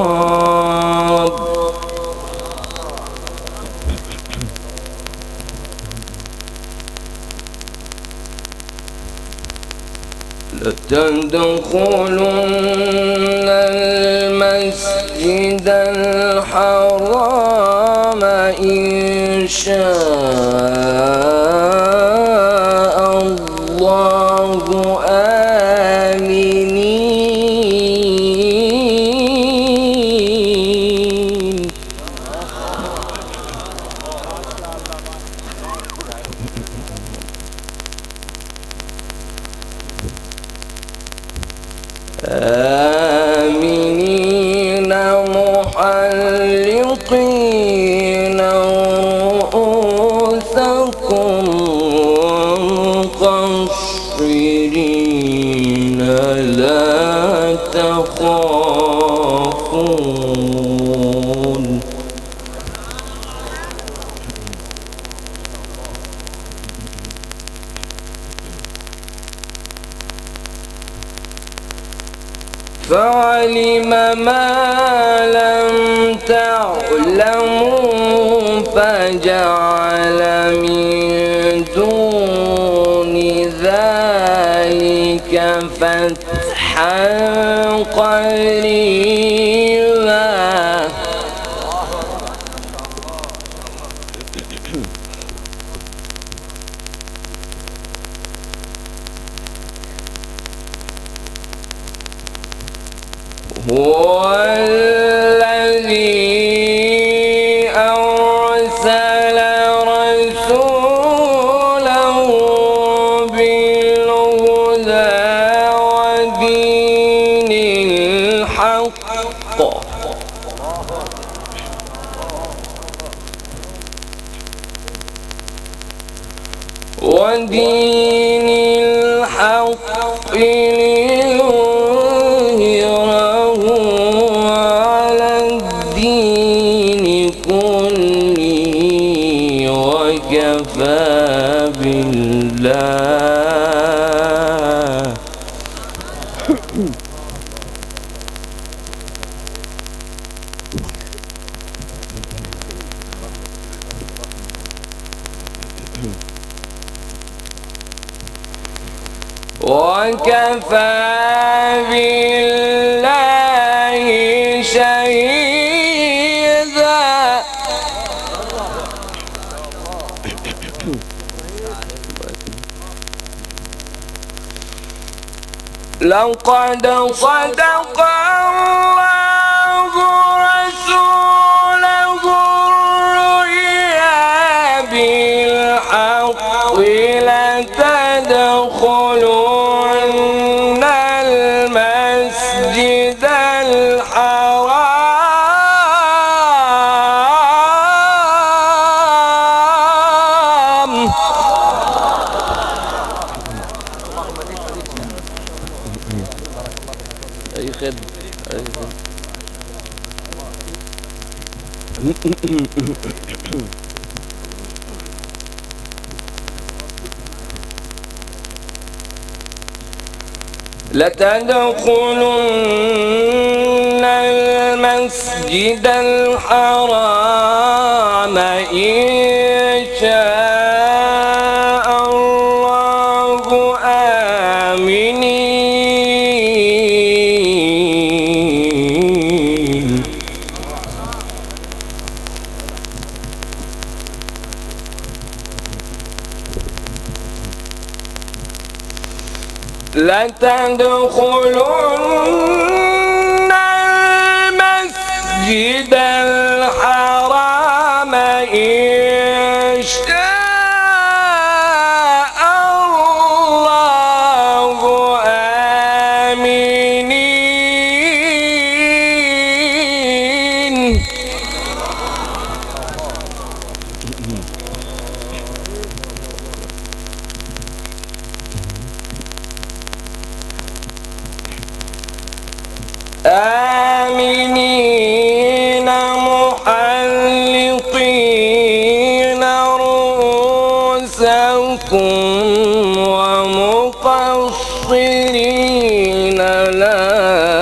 الحرام لتدخلن المسجد الحرام إن شاء الله آمنين آمنين محلقين رؤوسكم مقصرين لا تخافون فعلم ما لم تعلموا فجعل من دون ذلك فتحا قريبا هو الذي أرسل رسوله بالهدى ودين الحق ليظهره على الدين كله وكفى بالله شهيدا لقد صدق الله رسوله الرؤيا بالحق لتدخلن المسجد الحرام أي خدمة لتدخلن المسجد الحرام إن شاء الله آمنين لتدخلن المسجد الحرام إن شاء الله آمنين آمنين محلقين رؤوسكم ومقصرين لا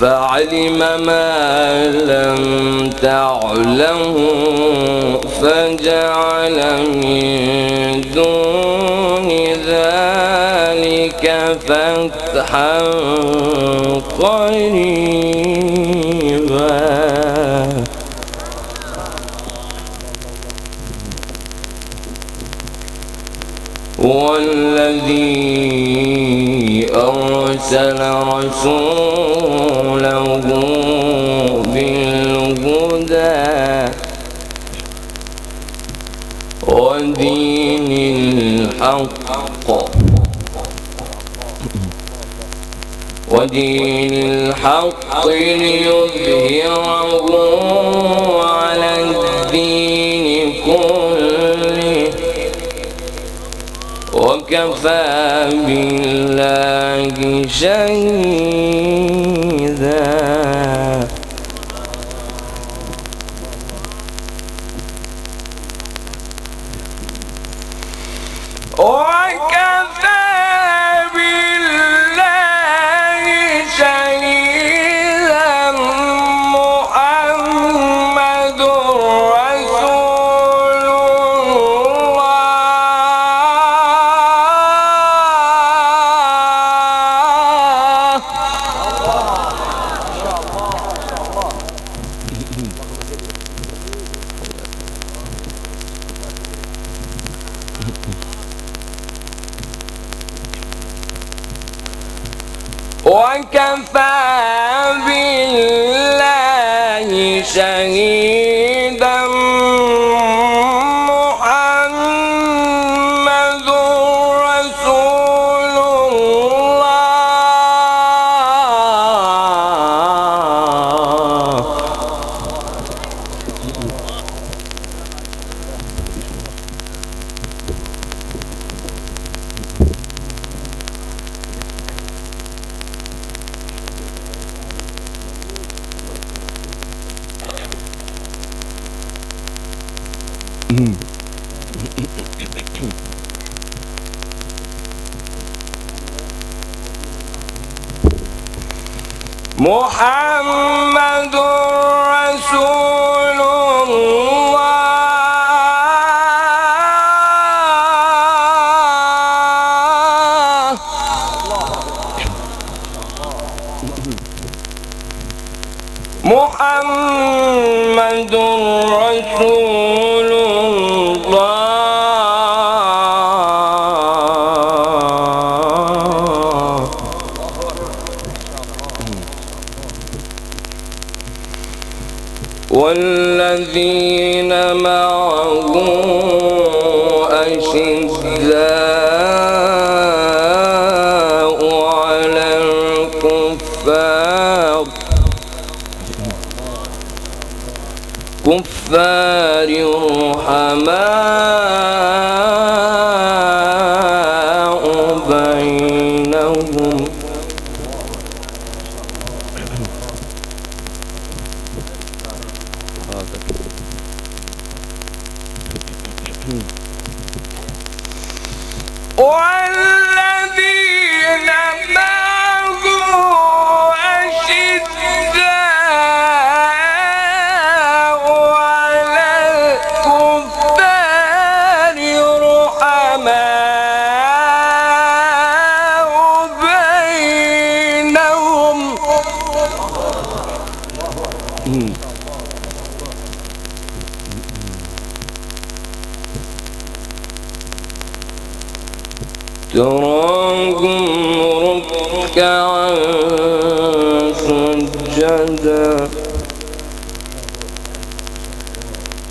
فعلم ما لم تعلموا فجعل من دون ذلك فتحا قريبا والذي أرسل رسوله بالهدى ودين الحق ليظهره على الدين كله وكفى بالله شهيدا وكفى بالله شهيدا محمد رسول وكفى بالله شهيدا محمد رسول الله محمد رسول الله محمد رسول الله والذين معه أشداء على الكفار رحماء بينهم والذين معه أشداء على الكفار رحماء بينهم تراهم ركعا سجدا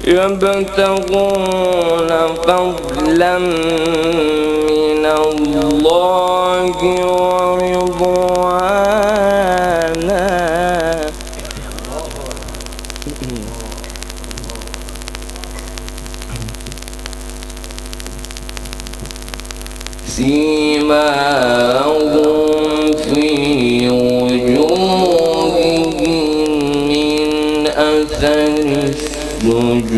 يبتغون فضلا من الله ورضوانا سيماهم في وجوههم من أثر السجود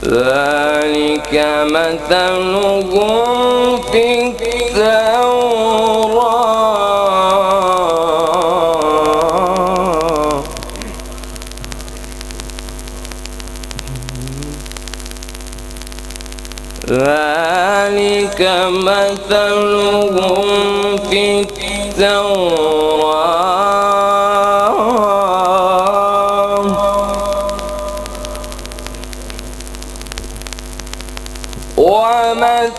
ذلك مثلهم في التوراة ذلك مثلهم في التوراة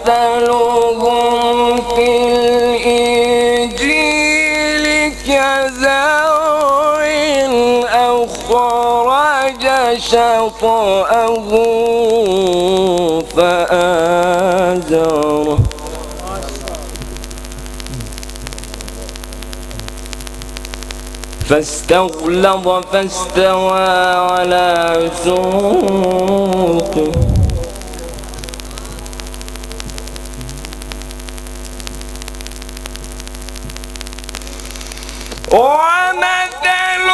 ومثلهم في الإنجيل كزرع أخرج شطأه فآزره فاستغلظ فاستوى على سوقه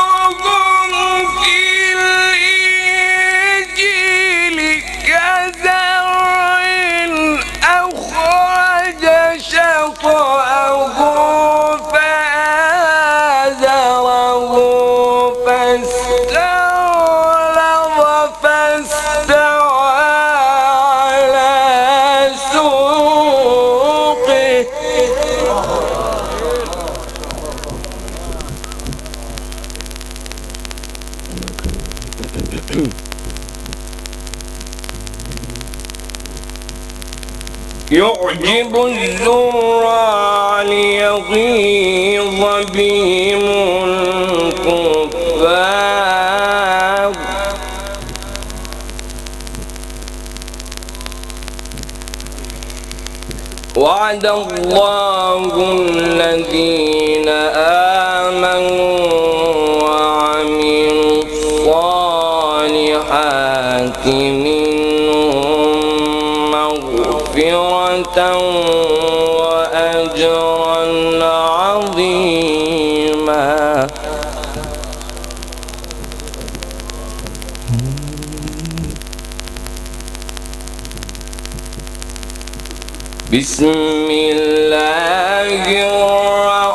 ومثلهم في الإنجيل كزرع أخرج شطأه فآزره فاستغلظ فاستوى على سوقه يعجب الزراع ليغيظ بهم الكفار وعد الله الذين آمنوا وعملوا الصالحات منهم مغفرة وأجرا عظيما بسم الله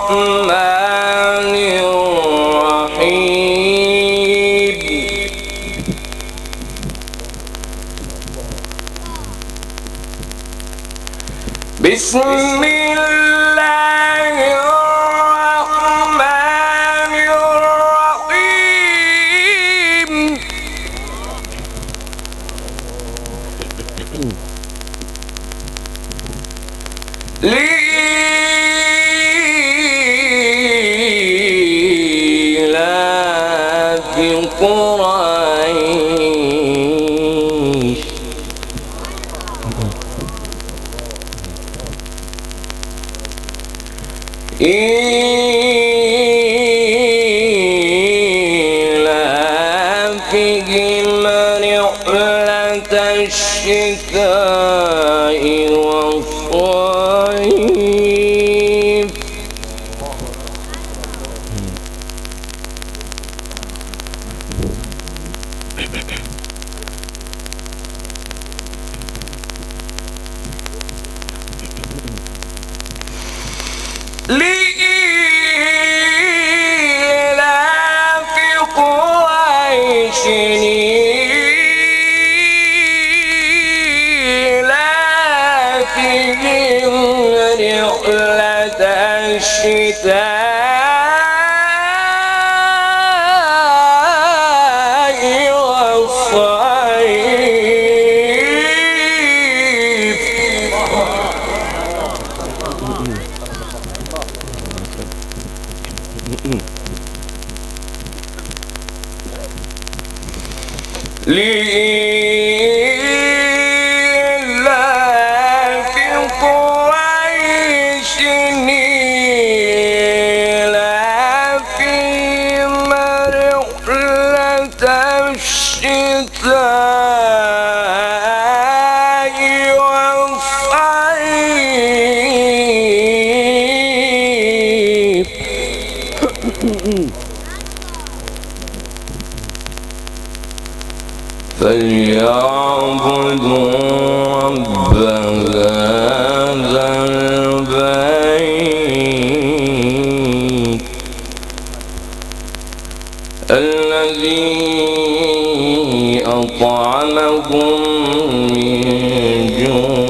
الرحمن الرحيم بسم الله الرحمن الرحيم لإيلاف قريش إيلافهم رحلة الشتاء والصيف لإيلاف قريش إيلافهم رحلة الشتاء والصيف لإيلاف قريش إيلافهم رحلة الشتاء والصيف فليعبدوا رب هذا البيت الذي أطعمهم من جوع.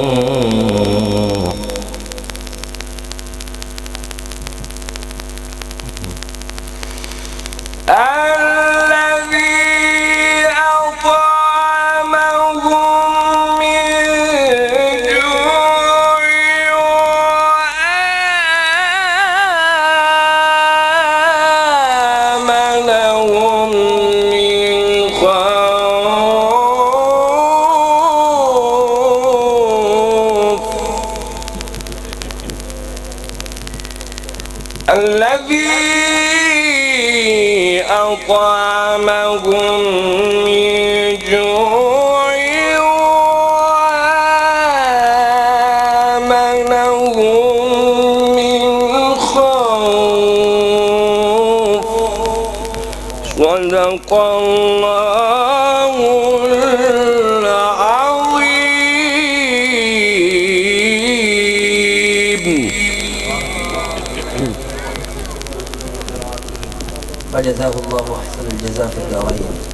الذي أطعمهم من جوع وآمنهم من خوف. صدق الله العظيم. فجزاه الله أحسن الجزاء في الدارين.